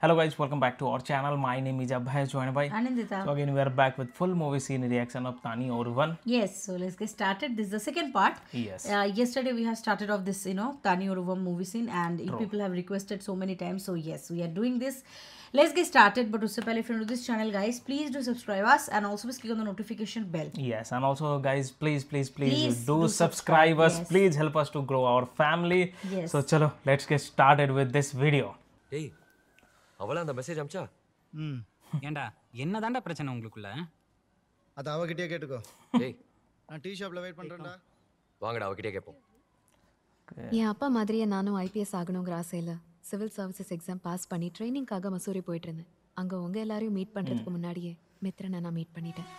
Hello guys, welcome back to our channel. My name is Abhay, joined by Anindita. So again we are back with full movie scene reaction of Tani Oruvan. Yes, so let's get started. This is the second part. Yes. Yesterday we have started off this, Tani Oruvam movie scene, and True. people have requested so many times. So yes, we are doing this. Let's get started. But usse pehle, if you're new to this channel, guys, please do subscribe us and also please click on the notification bell. Yes, and also guys, please Please do do subscribe us. yes. Please help us to grow our family. Yes. So chalo, let's get started with this video. ஏய் அவளா அந்த message அனுப்பிச்சா ம் ஏண்டா என்னதான்டா பிரச்சனை உங்களுக்குள்ள அது அவகிட்டயே கேட்டுக்கோ ஏய் நான் டீ ஷாப்ல வெயிட் பண்றேன்டா வாங்கடா அவகிட்டே கேட்போம் என் அப்பா மாதிரியே நானும் ஐபிஎஸ் ஆகணுங்கிற ஆசையில் சிவில் சர்வீசஸ் எக்ஸாம் பாஸ் பண்ணி ட்ரைனிங்காக மசூரி போயிட்டு இருந்தேன் அங்கே உங்கள் எல்லாரையும் மீட் பண்ணுறதுக்கு முன்னாடியே மித்ரனை நான் மீட் பண்ணிட்டேன்.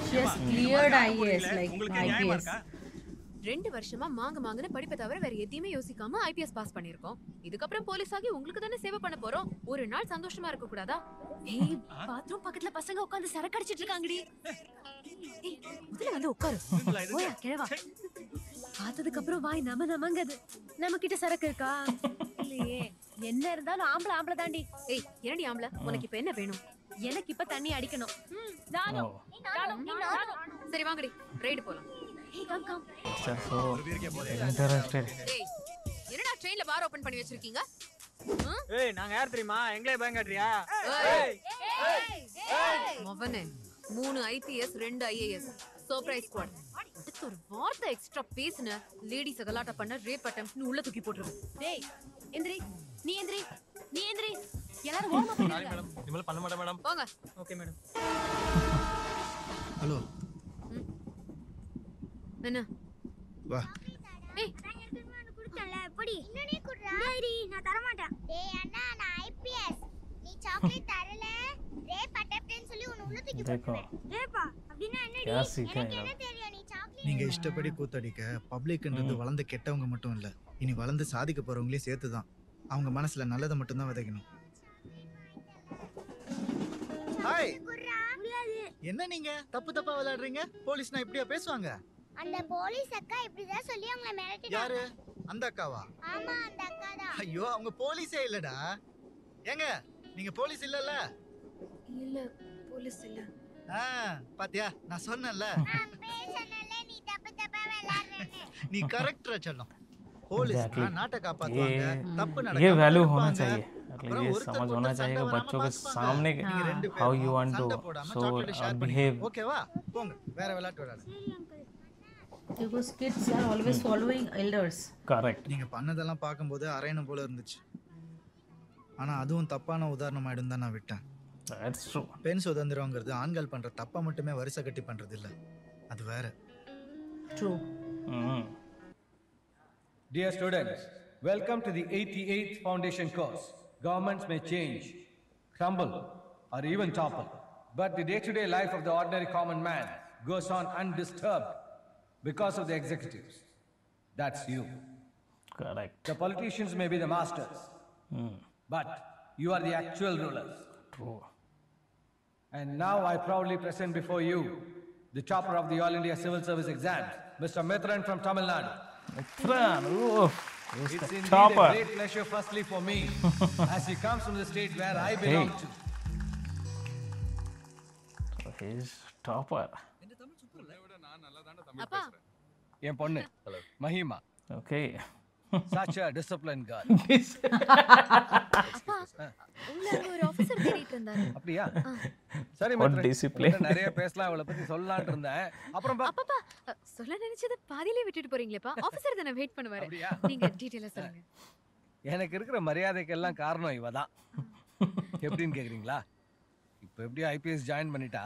She has cleared IAS, like IPS. 2 வருஷமா மாங்கன்னு படிப்பை தவிர வேற எதையுமே யோசிக்காம ஐபிஎஸ் பாஸ் பண்ணிருக்கோம். இதுக்கப்புறம் போலீஸ் ஆகி உங்களுக்கு தானே சேவை பண்ண போறோம். ஒரு நாள் சந்தோஷமா இருக்க கூடாதா? ஏய் பாத்ரூம் பக்கத்துல பசங்க உட்கார்ந்து சரக்கு அடிச்சிட்டு இருக்காங்கடி. ஏய் முதல்ல வந்து உட்காரு. ஓயா கிழவா. பார்த்ததுக்கு அப்புறம் வாய் நமங்கது. நம்ம கிட்ட சரக்கு இருக்கா? இல்லையே. என்ன இருந்தாலும் ஆம்பளை தாண்டி. ஏய் என்னடி ஆம்பளை? உனக்கு இப்ப என்ன வேணும்? எனக்கு இப்ப தண்ணி அடிக்கணும். நானும். சரி வாங்கடி ரைடு போலாம். ஏய் கம். So interested. ஏய் என்னடா ட்ரெயின்ல பார் ஓபன் பண்ணி வச்சிருக்கீங்க? ஏய் நாங்க யார் தெரியுமா எங்களே பயங்கட்றியா மவனே 3 ஐபிஎஸ் 2 ஐஏஎஸ் சர்ப்ரைஸ் ஸ்குவாட் அடுத்து ஒரு வார்த்தை எக்ஸ்ட்ரா பேசுன லேடிஸ் கலாட்டா பண்ண ரேப் அட்டெம்ப்ட்னு உள்ள தூக்கி போட்டுருவேன். டேய் எந்திரி நீ எந்திரி எல்லாரும் ஓரமா போங்க. மேடம் இனிமேல் பண்ண மாட்டேன் மேடம் போங்க. Okay madam. ஹலோ என்ன வா ஏய் குடுத்தல படி இன்னனே குடுறா டேய் நான் தர மாட்டேன் டேய் அண்ணா நான் ஐபிஎஸ் நீ சாக்லேட் தரல ரேப் அட்டெம்ப்ட்னு சொல்லி உன்னை உள்ள தூக்கி देखो போடுறேன் ரேப்பா அப்படினா என்னடி क्या सीखा எனக்கு है என்ன தெரியும் நீ சாக்லேட் நீங்க இஷ்டப்படி கூத்தடிக்க பப்ளிக்ன்றது வளர்ந்து கெட்டவங்க மட்டும் இல்ல இனி வளர்ந்து சாதிக்க போறவங்களே சேர்த்து தான் அவங்க மனசுல நல்லதை மட்டும் தான் விதைக்கணும். ஹாய் குடுறா முடியாது என்ன நீங்க தப்பா விளையாடுறீங்க? போலீஸ்னா இப்படியா பேசுவாங்க? அந்த போலீஸ் அக்கா இப்படி தான் சொல்லி அவங்கள மிரட்டிட்டாங்க யாரு அந்த அக்காவா? ஆமா அந்த அக்கா தான் ஐயோ அவங்க போலீஸே இல்லடா. ஏங்க நீங்க போலீஸ் இல்லல்ல? இல்ல போலீஸ் இல்ல. பாத்தியா நான் சொன்னேன்ல நான் பேசனல நீ தப்பா விளையாடுறேன்னு நீ கரெக்டா சொல்லும். Police Exactly. நாட்டை காப்பாத்துவாங்க. தப்பு ये நடக்காம वैल्यू होना தடுப்பாங்க. चाहिए. அப்புறம் ये ஒருத்தருக்கு समझ होना ஒருத்தர் चाहिए சண்டை बच्चों வராம के பார்த்துப்பாங்க. सामने நீங்க ரெண்டு how பேரும் you want to சண்டை போடாம so சாக்லேட் ஷேர் பண்ணுங்க. behave. ஓகேவா? போங்க வேற விளையாட்டு விளையாடுங்க. சரி uncle Because kids are always following elders. Correct. நீங்க பண்ணதெல்லாம் பார்க்கும்போது அரையணும் போல இருந்துச்சு. ஆனா அதுவும் தப்பான உதாரணம் ஆயிடும் தான் நான் விட்டேன். That's true. பெண் சுதந்திரங்கிறது ஆண்கள் பண்ற தப்பா மட்டுமே வரிசை கட்டி பண்றது இல்ல. அது வேற. True. Mm. Dear students, welcome to the 88th foundation course. Governments may change, crumble, or even topple, but the day-to-day life of the ordinary common man goes on undisturbed because of the executives. That's you. Correct. The politicians may be the masters, but you are the actual rulers. True. And now I proudly present before you the topper of the All India Civil Service exams, Mr. Mithran from Tamil Nadu. Mithran, oof, he's It's the indeed chopper. a great pleasure firstly for me as he comes from the state where I belong to. So he's topper. அப்பா என் பொண்ணு Mahima Okay. such a disciplined girl. அப்பா உள்ள ஒரு officer தேடிட்டு இருந்தாரு. அப்படியா சரி What Mithran discipline. உன்கிட்ட நிறைய பேசலாம் அவளை பத்தி சொல்லலாம்னு இருந்தேன் அப்புறம் அப்பப்பா சொல்ல நினைச்சது பாதியிலே விட்டுட்டு போறீங்களேப்பா. ஆபீசர் தான வெயிட் பண்ணுவாரு. அப்படியா? நீங்க டீடைலா சொல்லுங்க. எனக்கு இருக்கிற மரியாதைக்கெல்லாம் காரணம் இவ தான். எப்படின்னு கேக்குறீங்களா? இப்போ எப்படி ஐபிஎஸ் ஜாயின் பண்ணிட்டா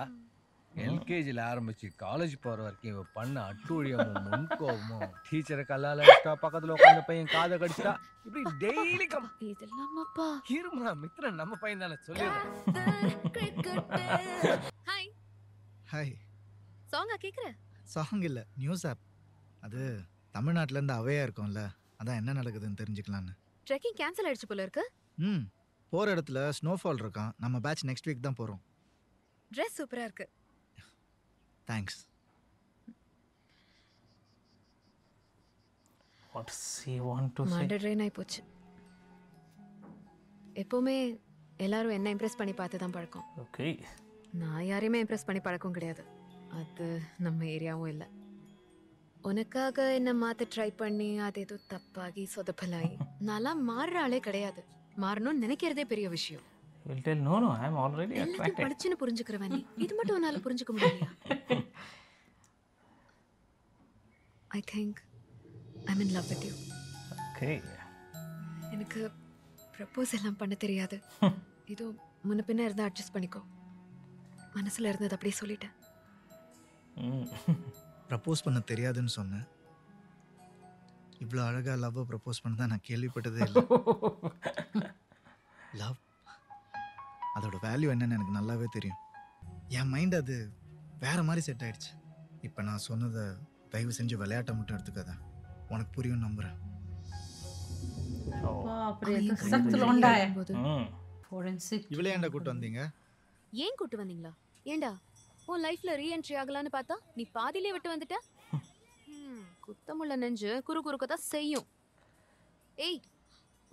எல்கேஜில ஆரம்பிச்சு காலேஜ் போற வரைக்கும் இவ பண்ண அட்டூழியமும் முன்கோபமும் டீச்சரை கல்லால அடிச்சிட்டா பக்கத்துல உட்காந்த பையன் காதை கடிச்சிட்டா இப்படி டெய்லி இதெல்லாமாப்பா. இருமா மித்ரன் நம்ம பையன் தானே சொல்லிடுறேன். Hi hi. சாங்கா கேக்குற? சாங் இல்ல நியூஸ் ஆப். அது தமிழ்நாட்டுல இருந்து அவையா இருக்கும்ல. அதான் என்ன நடக்குதுன்னு தெரிஞ்சுக்கலான்னு. ட்ரெக்கிங் கேன்சல் ஆயிடுச்சு போல இருக்கு. போற இடத்துல ஸ்னோஃபால் இருக்கான். நம்ம பேட்ச் நெக்ஸ்ட் வீக் தான் போறோம். ட்ரெஸ் சூப்பரா இருக்கு. Thanks. What does he want to say? மாண்டர் ட்ரெயின் ஆகி போச்சு. எப்பவுமே எல்லாரும் என்ன இம்ப்ரெஸ் பண்ணி பார்த்து தான் பழக்கம். Okay. நான் யாரையுமே இம்ப்ரெஸ் பண்ணி பழக்கம் கிடையாது. அது நம்ம ஏரியாவும் இல்லை. உனக்காக என்ன மாத்த ட்ரை பண்ணி அது ஏதோ தப்பாகி சொதப்பலாகி நான்லாம் மாறுற ஆளே கிடையாது. மாறணும்னு நினைக்கிறதே பெரிய விஷயம். He'll tell, no, I'm already எல்லாத்தையும் attracted. படிச்சுன்னு புரிஞ்சுக்கிறவன் நீ. இது மட்டும் உன்னால புரிஞ்சுக்க முடியலையா? I think I'm in love with you. Okay. எனக்கு ப்ரப்போஸ் எல்லாம் பண்ண தெரியாது. இதோ முன்ன பின்ன இருந்தா அட்ஜஸ்ட் பண்ணிக்கோ. மனசுல இருந்தது அப்படியே சொல்லிட்டேன். ப்ரப்போஸ் பண்ண தெரியாதுன்னு சொன்னேன். இவ்வளோ அழகா லவ் ப்ரப்போஸ் பண்ணதான் நான் கேள்விப்பட்டதே இல்லை. லவ் அதோட வேல்யூ என்னன்னு எனக்கு நல்லாவே தெரியும். என் மைண்ட் அது வேற மாதிரி செட் ஆயிடுச்சு. இப்போ நான் சொன்னதை தயவு செஞ்சு விளையாட்டை மட்டும் எடுத்துக்காத. உனக்கு புரியும் நம்புறேன். बाप रे तो सख्त लौंडा है. Hmm. फोरेंसिक இவளே ஏன்டா கூட்டு வந்தீங்க? ஏன் கூட்டு வந்தீங்களா? ஏண்டா உன் லைஃப்ல ரீஎன்ட்ரி ஆகலான்னு பார்த்தா நீ பாதியிலே விட்டு வந்துட்ட. குத்தமுள்ள நெஞ்சு குறு குறுக்கதான் செய்யும். ஏய்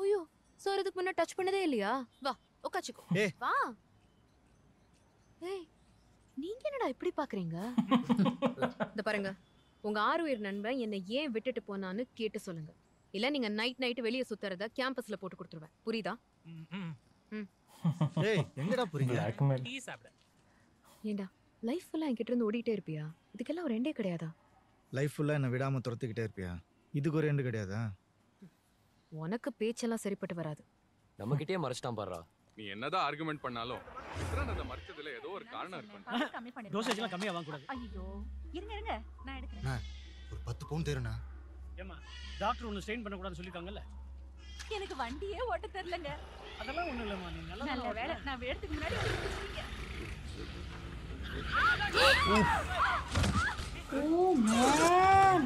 ஐயோ சார் இதுக்கு முன்ன டச் பண்ணதே இல்லையா? வா உட்காச்சுக்கோ. ஏய். வா. ஏய் நீங்க என்னடா இப்படி பாக்குறீங்க? இந்த பாருங்க உங்க ஆறுயிர் நண்பன் என்னை ஏன் விட்டுட்டு போனான்னு கேட்டு சொல்லுங்க. இல்ல நீங்க நைட் வெளியே சுத்துறத கேம்பஸ்ல போட்டு கொடுத்துருவேன். புரியுதா? ஏய் எங்கடா போறீங்க? Blackmail. ஏண்டா லைஃப் ஃபுல்லா என்கிட்ட இருந்து ஓடிட்டே இருப்பியா? இதுக்கெல்லாம் ஒரு எண்டே கிடையாதா? லைஃப் ஃபுல்லா என்ன விடாம துரத்திக்கிட்டே இருப்பியா? இதுக்கு ஒரு எண்டு கிடையாதா? உனக்கு பேச்செல்லாம் சரிப்பட்டு வராது. நம்ம கிட்டே மறைச்சிட்டான் பாருடா. நீ என்னதான் ஆர்குமெண்ட் பண்ணாலும் விக்ரன் அதை மறைச்சதுல ஏதோ ஒரு காரணம் இருக்கும். டோசேஜ் எல்லாம் கம்மியா வாங்க கூடாது. ஐயோ இருங்க நான் எடுக்கிறேன். ஒரு 10 பவுன் தேருண்ணா. ஏமா டாக்டர் ஒன்னு ஸ்ட்ரெயின் பண்ண கூடாதுன்னு சொல்லிருக்காங்கல்ல. எனக்கு வண்டியே ஓட்ட தெரியலங்க. அதெல்லாம் ஒண்ணும் இல்லம்மா, நீ நல்ல வேளை நான் எடுத்துக்கு முன்னாடி வந்துட்டீங்க. Oh man.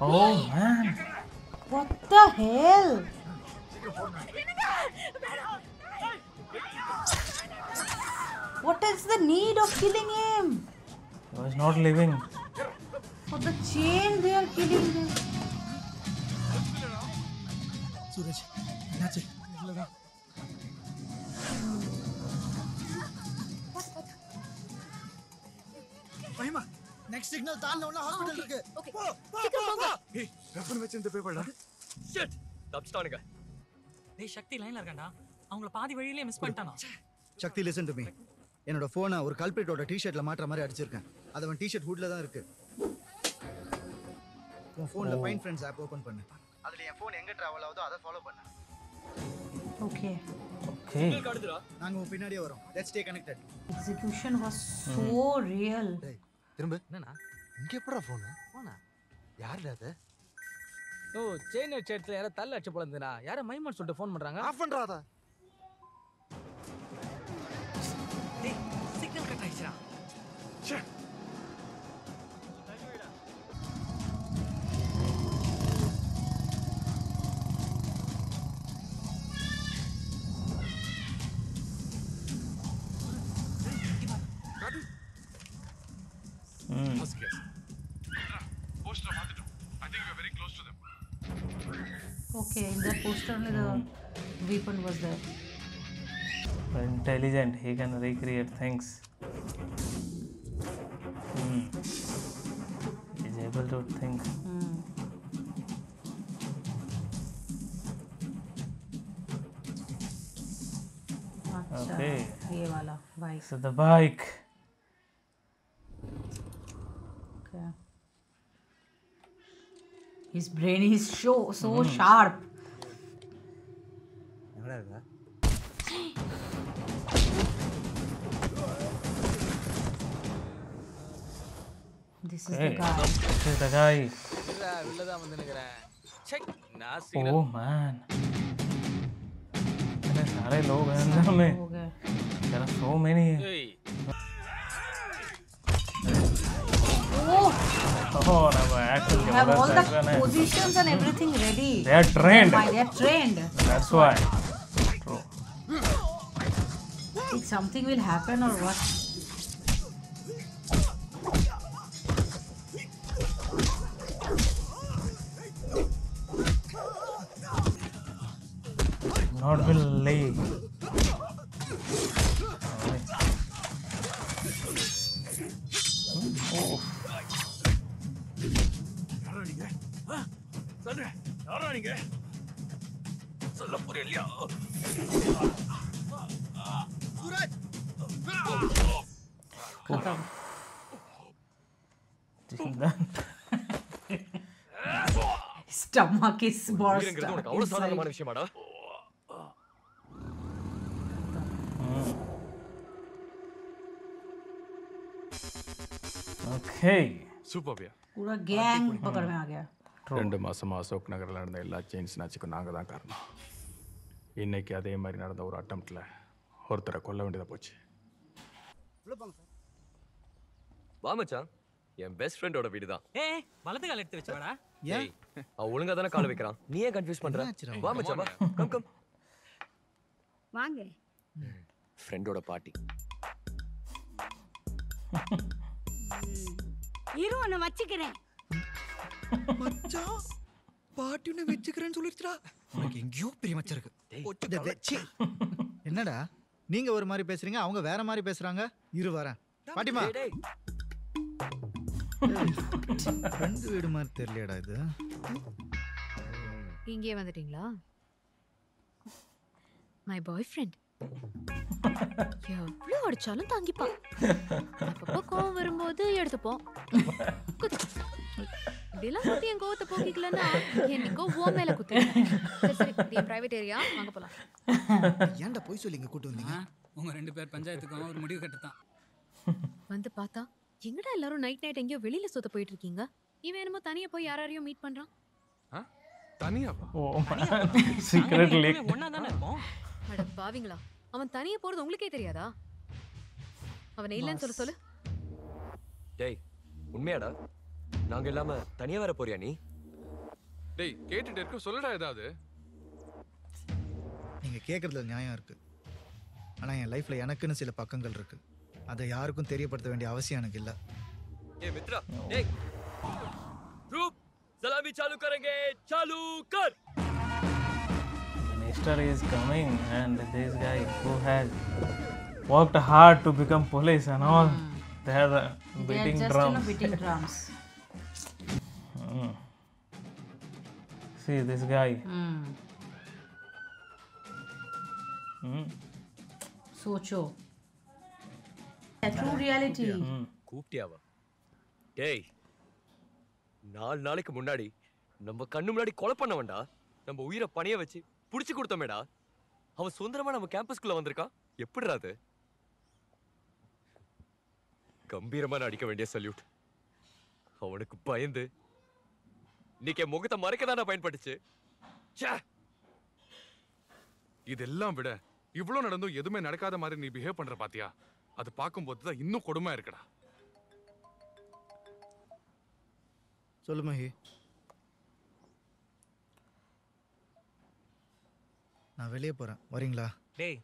Oh man. What the hell? What is the need of killing him? He was not living. For the chain they are killing him. Suraj என்னாச்சு? இவ்வளவுதான். மகிமா நெக்ஸ்ட் சிக்னல் தாண்டன உடனே ஹாஸ்பிடல் இருக்கு. போ சீக்கிரம் போங்க. ஏய் ரெஃபர் வெச்சு இந்த பேப்பர்டா. ஷிட் தப்பிச்சிட்டானுங்க. டேய் சக்தி லைன்ல இருக்கான்டா. அவங்கள பாதி வழியிலே மிஸ் பண்ணிட்டானா? Shakti listen to me. என்னோட போனை ஒரு கல்பிரிட்டோட டி-ஷர்ட்ல மாற்ற மாதிரி அடிச்சிருக்கேன். அது அவன் டி-ஷர்ட் ஹூட்ல தான் இருக்கு. உன் போன்ல ஃபைண்ட் ஃப்ரெண்ட்ஸ் ஆப் ஓபன் பண்ணு. அதுல என் போன் எங்க டிராவல் ஆகுதோ அதை ஃபாலோ பண்ணு. Okay. Okay. நாங்க உன் பின்னாடியே வரோம். Let's stay connected. Execution was so real. டேய் திரும்ப என்னண்ணா? இங்க எப்பறா போன்? யாருடா அது? ஓ செயின் அடிச்சதுல யாரோ தள்ள அடிச்சு போலந்தா. யாரோ மைமன் சொல்லிட்டு ஃபோன் பண்றாங்க. ஆஃப் பண்றாதா? டேய் சிக்னல் கட் ஆயிடுச்சா? ச்சே. Okay, in that poster only the weapon was there. Intelligent. He can recreate things. He's able to think. अच्छा Okay. ये वाला bike. So the bike. Okay. His brain is so sharp. எங்கடா இருக்கா? This is Hey. the guy. This is the guy. உள்ளதான் வந்து நிக்கிறேன். ச்சே நான் Oh man. इतने सारे लोग हैं अंदर में. हो गया. There are so many. ஏய் Oh! Oh, நம்ம acting Have all the camera positions and everything ready. They are trained. They are trained. That's why. True. Think something will happen or what? Not will leave. Oh. Stomach is burst உயிர்ங்கிறது உனக்கு அவ்வளவு சாதாரணமான விஷயமாடா? Okay. சூப்பர்யா. पूरा gang पकड़ में आ गया. 2 மாசமா அசோக் நகரில் நடந்த எல்லா செயின் ஸ்நாச்சுக்கும் நாங்கள் தான் காரணம். இன்னைக்கு அதே மாதிரி நடந்த ஒரு அட்டம்ப்ட்ல ஒருத்தரை கொல்ல வேண்டியதாக போச்சு. வா மச்சான், என் பெஸ்ட் ஃப்ரெண்டோட வீடு தான். ஏய் வலது கால் எடுத்து வச்சுவாடா. ஏய் அவ ஒழுங்கா தானே கால் வைக்கிறான், நீ ஏன் கன்ஃபியூஸ் பண்ற? வா மச்சான் வா, கம் கம். வாங்க. ஃப்ரெண்டோட பார்ட்டி. இரு உன்னை வச்சுக்கிறேன். மச்சான் பாட்டியுன்னு வெச்சுக்கிறேன்னு சொல்லிருச்சுடா. உனக்கு எங்கேயோ பெரிய மச்சம் இருக்கு. என்னடா நீங்க ஒரு மாதிரி பேசுறீங்க, அவங்க வேற மாதிரி பேசுறாங்க. இரு வரேன். பாட்டிமா ஃப்ரெண்டு வீடு மாதிரி தெரியலடா இது. இங்கே வந்துட்டீங்களா? My boy friend. எவ்வளோ அடிச்சாலும் தாங்கிப்பான். அப்பப்போ கோவம் வரும்போது எடுத்துப்போம். இப்படிலாம் குத்தி என் கோவத்தை போக்கிக்கலன்னா என்னைக்கோ ஓ மேல குத்து. சரி இது பிரைவேட் ஏரியா, வாங்க போலாம். ஏன்டா போய் சொல்லி இங்க கூட்டு வந்தீங்க? உங்க 2 பேர் பஞ்சாயத்துக்கு ஒரு முடிவு கட்டத்தான். வந்து பார்த்தா எங்கடா எல்லாரும் நைட் எங்கேயோ வெளியில சுத்த போயிட்டு இருக்கீங்க? இவன் என்னமோ தனியா போய் யாரையும் மீட் பண்றான். தனியாவா? Oh man. Secret leak. ஒண்ணா தானே இருப்போம். அட பாவிங்களா, அவன் தனியா போறது உங்களுக்கே தெரியாதா? அவனை இல்லைன்னு சொல்லு. டேய் உண்மையாடா? நாங்க இல்லாம தனியா வர போறியா நீ? டேய் கேட்டுட்டு இருக்க, சொல்லடா ஏதாவது. நீங்க கேக்குறதுல நியாயம் இருக்கு. ஆனா என் லைஃப்ல எனக்குன்னு சில பக்கங்கள் இருக்கு. அதை யாருக்கும் தெரியப்படுத்த வேண்டிய அவசியம் எனக்கு இல்ல. ஏ மித்ரா, டேய் ग्रुप सलामी चालू करेंगे, चालू कर. Minister is coming and this guy who has worked hard to become police and all, they are beating just drums. beating drums. See this guy. सोचो. True reality. கூப்பிட்டியாவா? டேய் 4 நாளைக்கு முன்னாடி நம்ம கண்ணு முன்னாடி கொலை பண்ணவன்டா. நம்ம உயிரை பணைய வச்சு புடிச்சு கொடுத்தோமேடா. அவன் சுந்தரமா நம்ம கேம்பஸ்க்குள்ள வந்திருக்கான். எப்படிடா அது? கம்பீரமா அடிக்க வேண்டிய சல்யூட். அவனுக்கு பயந்து இன்னைக்கு என் முகத்தை மறைக்கதான பயன்பட்டுச்சு. இதெல்லாம் விட இவ்வளவு நடந்தும் எதுவுமே நடக்காத மாதிரி நீ பிஹேவ் பண்ற பாத்தியா? அது பார்க்கும்போது தான் இன்னும் கொடுமையா இருக்குடா. சொல்லு மஹி. நான் வெளியே போறேன், வரீங்களா? டேய்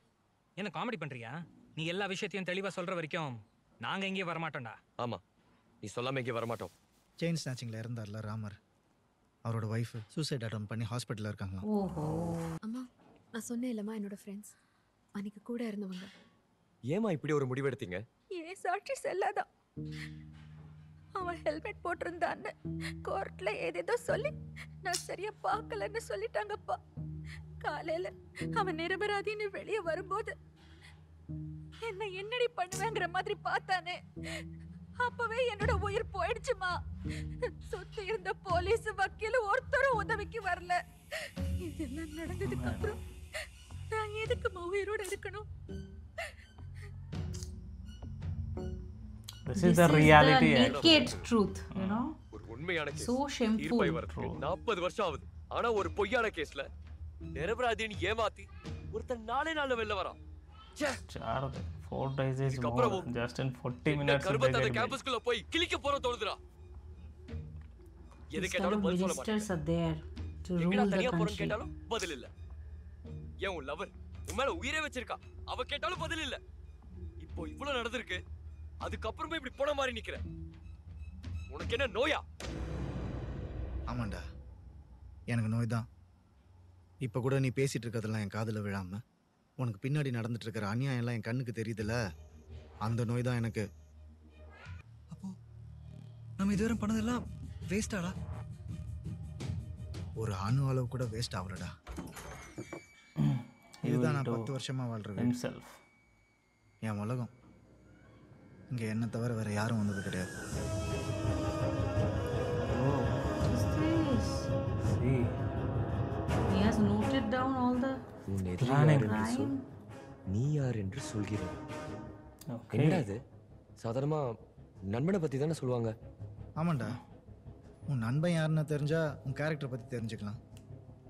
என்ன காமெடி பண்றியா? நீ எல்லா விஷயத்தையும் தெளிவா சொல்ற வரைக்கும் நாங்க எங்கேயும் வரமாட்டோம்டா. ஆமா, நீ சொல்லாம எங்கேயும் வரமாட்டோம். செயின் ஸ்நாச்சிங்ல இருந்தார்ல ராமர், அவரோட ஒய்ஃப் சூசைட் அட்டம் பண்ணி ஹாஸ்பிட்டல்ல இருக்காங்க. ஓஹோ. அம்மா நான் சொன்னேன் இல்லம்மா, என்னோட ஃப்ரெண்ட்ஸ் அன்னைக்கு கூட இருந்தவங்க. ஏமா இப்படி ஒரு முடிவு எடுத்தீங்க? ஏன் சாட்சி செல்லாதான். அவன் ஹெல்மெட் போட்டிருந்தான்னு கோர்ட்ல ஏதேதோ சொல்லி நான் சரியா பார்க்கலன்னு சொல்லிட்டாங்கப்பா. காலையில அவன் நிரபராதின்னு வெளியே வரும்போது என்ன என்னடி பண்ணுவேங்கிற மாதிரி பார்த்தானே. அப்பவே என்னோட உயிர் போயிடுச்சுமா. சுத்தி இருந்த போலீஸ் வக்கீல் ஒருத்தரும் உதவிக்கு வரல. இதெல்லாம் நடந்ததுக்கு அப்புறம் நான் எதுக்குமா உயிரோட இருக்கணும்? This is the reality. The naked truth, you know. ஒரு உண்மையான கேஸ். So shameful. தீர்ப்பை வரதுக்கு 40 வருஷம் ஆகுது. ஆனா ஒரு பொய்யான கேஸ்ல நிரபராதின்னு ஏமாத்தி ஒருத்தன் நாளே வெளில வரான். ச்சே. 4 days is more. Just in 40 minutes. கர்பத்தாத கேம்பஸ்க்குள்ள போய் கிளிக்க போற தோணுதுடா. எது These kind கேட்டாலும் of பதில் சொல்ல ministers மாட்டேங்கிற. are there to எங்கடா rule the தனியா போறேன்னு country. கேட்டாலும் பதில் இல்ல. ஏன் உன் லவர் உன் மேல உயிரே வச்சிருக்கா, அவ கேட்டாலும் பதில் இல்ல. இப்போ இவ்வளவு நடந்திருக்கு, அதுக்கப்புறமே இப்படி போன மாதிரி நிக்கிற. உனக்கு என்ன நோயா? ஆமாண்டா, எனக்கு நோய் தான். இப்போ கூட நீ பேசிட்டு இருக்கிறதெல்லாம் என் காதில் விழாம உனக்கு பின்னாடி நடந்துட்டு இருக்கிற அநியாயம் எல்லாம் என் கண்ணுக்கு தெரியுதுல்ல, அந்த நோய் தான் எனக்கு. அப்போ நம்ம இதுவரை பண்ணதெல்லாம் வேஸ்டாடா? ஒரு அணு அளவு கூட வேஸ்ட் ஆகலடா. இதுதான் நான் 10 வருஷமா வாழ்ற வீடு. என் உலகம். இங்க என்ன தவிர வேற யாரும் வந்தது கிடையாது. He has noted down all the உன் எதிரி planning. யார் என்று சொல், நீ யார் என்று சொல்கிறேன். என்னடா இது? சாதாரணமா நண்பனை பத்தி தானே சொல்லுவாங்க. ஆமாண்டா, உன் நண்பன் யாருன்னு தெரிஞ்சா உன் கேரக்டர் பத்தி தெரிஞ்சுக்கலாம்.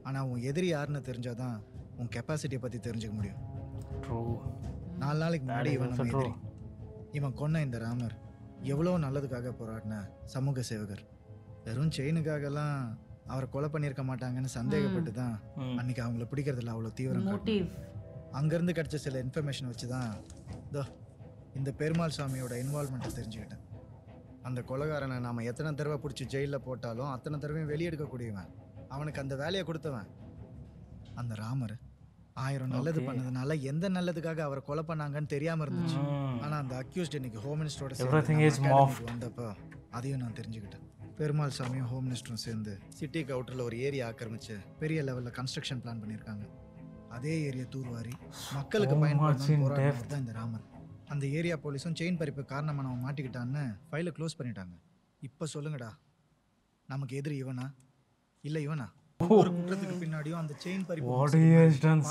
ஆனா உன் எதிரி யாருன்னு தெரிஞ்சாதான் உன் கெப்பாசிட்டியை பத்தி தெரிஞ்சுக்க முடியும். 4 நாளைக்கு முன்னாடி இவன் நம்ம எதிரி. இவன் கொன்ன இந்த ராமர் எவ்வளோ நல்லதுக்காக போராடின சமூக சேவகர். வெறும் செயினுக்காகலாம் அவரை கொலை பண்ணியிருக்க மாட்டாங்கன்னு சந்தேகப்பட்டு தான் அன்னைக்கு அவங்கள பிடிக்கிறதுல அவ்வளோ தீவிரம். அங்கேருந்து கிடைச்ச சில இன்ஃபர்மேஷன் வச்சு தான் இந்த பெருமாள் சாமியோட இன்வால்மெண்ட்டை தெரிஞ்சுக்கிட்டேன். அந்த கொலைகாரனை நாம் எத்தனை தடவை பிடிச்சி ஜெயிலில் போட்டாலும் அத்தனை தடவையும் வெளியெடுக்கக்கூடியவன். அவனுக்கு அந்த வேலையை கொடுத்தவன் அந்த ராமர். 1000 நல்லது பண்ணதுனால எந்த நல்லதுக்காக அவரை கொலை பண்ணாங்கன்னு தெரியாம இருந்துச்சு. ஆனா அந்த அக்யூஸ்ட் இன்னைக்கு ஹோம் மினிஸ்டரோட வந்தப்போ அதையும் நான் தெரிஞ்சுக்கிட்டேன். பெருமாள் சாமியும் ஹோம் மினிஸ்டரும் சேர்ந்து சிட்டிக்கு அவுட்டரில் ஒரு ஏரியா ஆக்கிரமிச்சு பெரிய லெவலில் கன்ஸ்ட்ரக்ஷன் பிளான் பண்ணியிருக்காங்க. அதே ஏரியா தூர்வாரி மக்களுக்கு பயன்படுத்த தான் இந்த ராமர். அந்த ஏரியா போலீஸும் செயின் பறிப்பு காரணமாக நம்ம மாட்டிக்கிட்டான்னு ஃபைலை க்ளோஸ் பண்ணிட்டாங்க. இப்போ சொல்லுங்கடா, நமக்கு எதிரி இவனா இல்லை இவனா? ஒரு குற்றத்துக்கு பின்னாடியும் அந்த செயின் பறிப்பு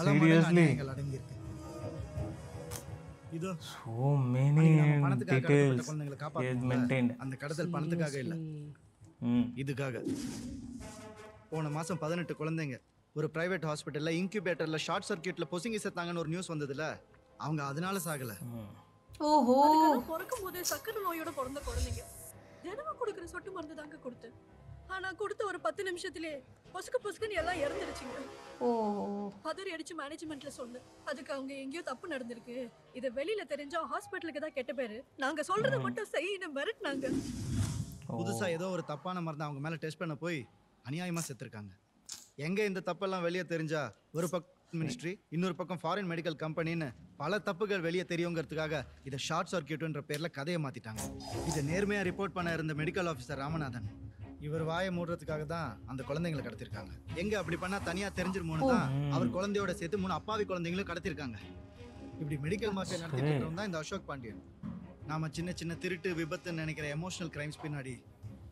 அடங்கி இருக்கு. இதோ so many details is maintained. அந்த கடத்தல் பணத்துக்காக இல்ல, இதுக்காக. போன மாசம் 18 குழந்தைங்க ஒரு பிரைவேட் ஹாஸ்பிட்டல்ல இன்குபேட்டர்ல ஷார்ட் சர்க்யூட்ல பொசுங்கி செத்தாங்கன்னு ஒரு நியூஸ் வந்ததுல, அவங்க அதனால சாகல. ஓஹோ, பிறக்கும் போதே சக்கரை நோயோட பிறந்த குழந்தைங்க தினமும் கொடுக்குற சொட்டு மருந்து தாங்க கொடுத்தேன். ஆனா கொடுத்த ஒரு 10 நிமிஷத்திலே பொசுக்குன்னு எல்லாம் இறந்துருச்சுங்க. பதறி அடிச்சு மேனேஜ்மெண்ட்ல சொன்னேன். அதுக்கு அவங்க எங்கேயோ தப்பு நடந்திருக்கு, இதை வெளியில தெரிஞ்சா ஹாஸ்பிட்டலுக்கு தான் கெட்ட பேரு, நாங்க சொல்றதை மட்டும் செய்யணும் மிரட்டினாங்க. புதுசா ஏதோ ஒரு தப்பான மருந்து அவங்க மேல டெஸ்ட் பண்ண போய் அநியாயமா செத்துருக்காங்க. எங்க இந்த தப்பெல்லாம் வெளியே தெரிஞ்சா ஒரு பக்கம் மினிஸ்ட்ரி, இன்னொரு பக்கம் ஃபாரின் மெடிக்கல் கம்பெனின்னு பல தப்புகள் வெளியே தெரியுங்கிறதுக்காக இதை ஷார்ட் சர்க்யூட்ன்ற பேர்ல கதையை மாத்திட்டாங்க. இதை நேர்மையா ரிப்போர்ட் பண்ண இருந்த மெடிக்கல் ஆஃபீஸர் ராமநாதன் இவர் வாயை மூடுறதுக்காக தான் அந்த குழந்தைங்களை கடத்திருக்காங்க. எங்க அப்படி பண்ணா தனியா தெரிஞ்சிருமோன்னு தான் அவர் குழந்தையோட சேர்த்து 3 அப்பாவி குழந்தைங்களும் கடத்திருக்காங்க. இப்படி மெடிக்கல் மாஃபியா நடத்திட்டு இருக்கவங்க தான் இந்த அசோக் பாண்டியன். நாம சின்ன சின்ன திருட்டு விபத்துன்னு நினைக்கிற எமோஷனல் கிரைம்ஸ் பின்னாடி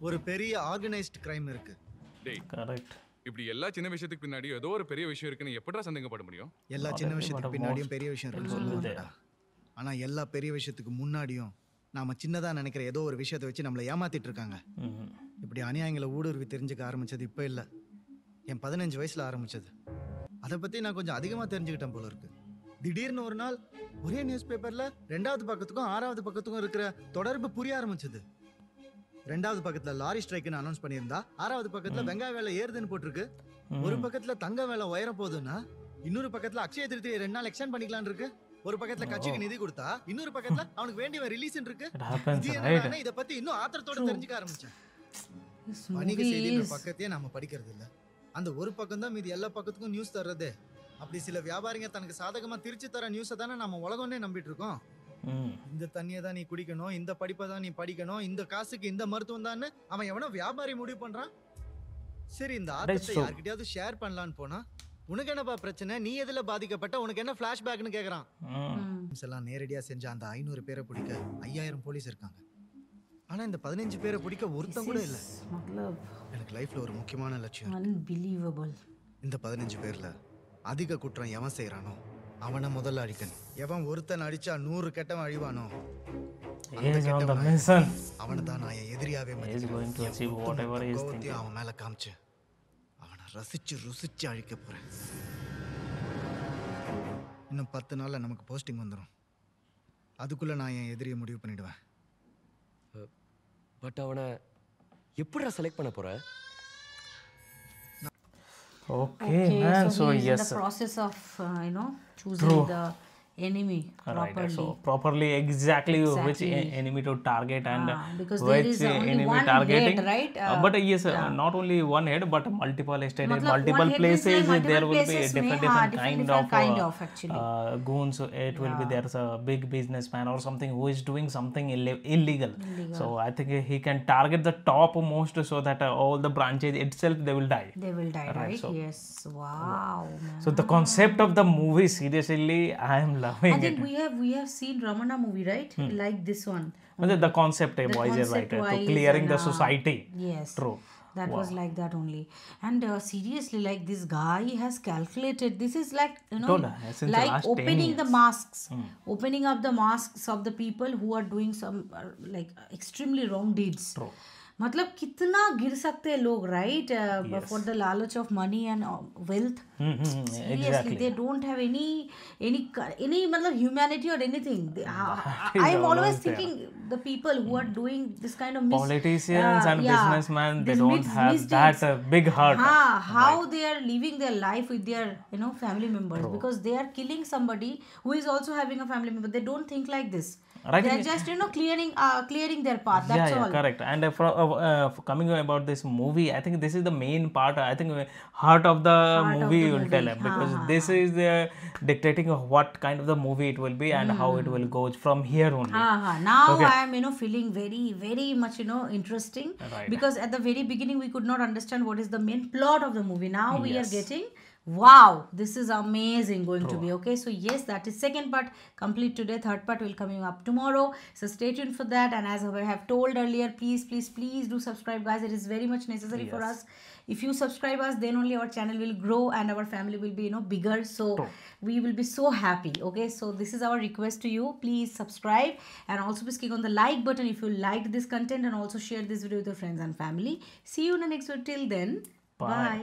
ஒரு பெரிய ஆர்கனைஸ்ட் கிரைம் இருக்கு. கரெக்ட். இப்படி எல்லா சின்ன விஷயத்துக்கு பின்னாடி ஏதோ ஒரு பெரிய விஷயம் இருக்குன்னு எப்படிடா சந்தேகப்பட முடியும்? எல்லா சின்ன விஷயத்துக்கு பின்னாடியும் பெரிய விஷயம் இருக்குன்னு சொல்லுவாங்கடா. ஆனா எல்லா பெரிய விஷயத்துக்கு முன்னாடியும் நாம சின்னதா நினைக்கிற ஏதோ ஒரு விஷயத்தை வச்சு நம்மளை ஏமாத்திட்டு இருக்காங்க. இப்படி அநியாயங்களை ஊடுருவி தெரிஞ்சுக்க ஆரம்பிச்சது இப்ப இல்ல, என் 15 வயசுல ஆரம்பிச்சது. அதை பத்தி நான் கொஞ்சம் அதிகமா தெரிஞ்சுக்கிட்டேன் போல இருக்கு. திடீர்னு ஒரு நாள் ஒரே நியூஸ் பேப்பர்ல 2வது பக்கத்துக்கும் 6வது பக்கத்துக்கும் இருக்கிற தொடர்பு புரிய ஆரம்பிச்சது. 2வது பக்கத்துல லாரி ஸ்ட்ரைக்னு அனௌன்ஸ் பண்ணியிருந்தா 6வது பக்கத்துல வெங்காய வேலை ஏறுதுன்னு போட்டிருக்கு. ஒரு பக்கத்துல தங்க வேலை உயர போகுதுன்னா இன்னொரு பக்கத்துல அக்ஷய திருத்தியை 2 நாள் எக்ஸ்டெண்ட் பண்ணிக்கலாம்னு இருக்கு. ஒரு பக்கத்துல கட்சிக்கு நிதி கொடுத்தா இன்னொரு பக்கத்துல அவனுக்கு வேண்டிய ரிலீஸ் இருக்கு. இத பத்தி இன்னும் ஆத்திரத்தோட தெரிஞ்சுக்க ஆரம்பிச்சேன். வணிக செய்தின்ற பக்கத்தையே நாம படிக்கிறது இல்ல, அந்த ஒரு பக்கம் தான் மீதி எல்லா பக்கத்துக்கும் நியூஸ் தர்றது. அப்படி சில வியாபாரிங்க தனக்கு சாதகமா திருச்சி தர நியூஸை தானே நம்ம உலகம்னே நம்பிட்டு இருக்கோம். இந்த தண்ணியை தான் நீ குடிக்கணும், இந்த படிப்பை தான் நீ படிக்கணும், இந்த காசுக்கு இந்த மருத்துவம் தான் அவன் எவனோ வியாபாரி முடிவு பண்றான். சரி, இந்த ஆர்டத்தை யார்கிட்டயாவது ஷேர் பண்ணலான்னு போனா உனக்கு என்னப்பா பிரச்சனை, நீ எதுல பாதிக்கப்பட்ட, உனக்கு என்ன பிளாஷ்பேக்னு கேக்குறான். எல்லாம் நேரடியா செஞ்ச அந்த 500 பேரை பிடிக்க 5000 போலீஸ் இருக்காங்க. ஆனா இந்த 15 பேரை பிடிக்க ஒருத்தன் கூட இல்ல. எனக்கு லைஃப்ல ஒரு முக்கியமான லட்சியம். அன்பிலீவபிள். இந்த 15 பேர்ல அதிக குற்றம் எவன் செய்யறானோ அவனை முதல்ல அழிக்கணும். எவன் ஒருத்தன் அடிச்சா 100 கெட்டவன் அழிவானோ அவனை தான் நான் என் எதிரியாவே அவன் மேல காமிச்சு அவனை ரசிச்சு ருசிச்சு அழிக்க போறேன். இன்னும் 10 நாள்ல நமக்கு போஸ்டிங் வந்துடும். அதுக்குள்ள நான் என் எதிரியை முடிவு பண்ணிடுவேன். பட் அவனை எப்படிடா செலக்ட் பண்ண போற? Okay, man. so So he is in yes. the process of choosing the enemy Right, properly. so properly exactly which Exactly. enemy to target and because there which is only enemy one targeting. head, right? But yes, not only one head, but multiple estate, मतलब multiple one head means places. like multiple There will be places different में, हाँ, different different kind of, of actually. goons. It will be Yeah. there's a big businessman or something who is doing something illegal. So I think he can target the top most so that all the branches itself they will die. They will die, right? So, Yes. Wow. so the concept of the movie, seriously, I am loving I think it. we have seen Ramana movie, right? Like this one. The concept wise, right? To clearing the society. Yes. True. That was like that only. And seriously, like this guy has calculated. This is like, since the like last 10 opening the years. masks. Opening up the masks of the people who are doing some like extremely wrong deeds. True. मतलब कितना गिर सकते हैं लोग, right? For the lalach of money and wealth. Seriously, Exactly. they don't have any मतलब humanity or anything. is I am always always there. thinking the people who are doing this kind of Politicians and businessmen, they these don't have misdeeds. that big heart. How they are living their life with their family members, because they are killing somebody who is also having a family member. They don't think like this. Right. They are just clearing their path. That's all. Correct. And coming about this movie, I think this is the main part. I think heart of the movie will tell him, because this is the dictating of what kind of the movie it will be and how it will go from here only. Now I am feeling very very much interesting, Right. because at the very beginning we could not understand what is the main plot of the movie. Now we are Yes. getting, wow, this is amazing going to be. Okay, so yes, that is second part complete today. Third part will coming up tomorrow, so stay tuned for that. And as I have told earlier, please do subscribe, guys. It is very much necessary for us. If you subscribe us, then only our channel will grow and our family will be bigger, so we will be so happy. Okay, so this is our request to you. Please subscribe, and also please click on the like button if you liked this content, and also share this video with your friends and family. See you in the next video. Till then, bye.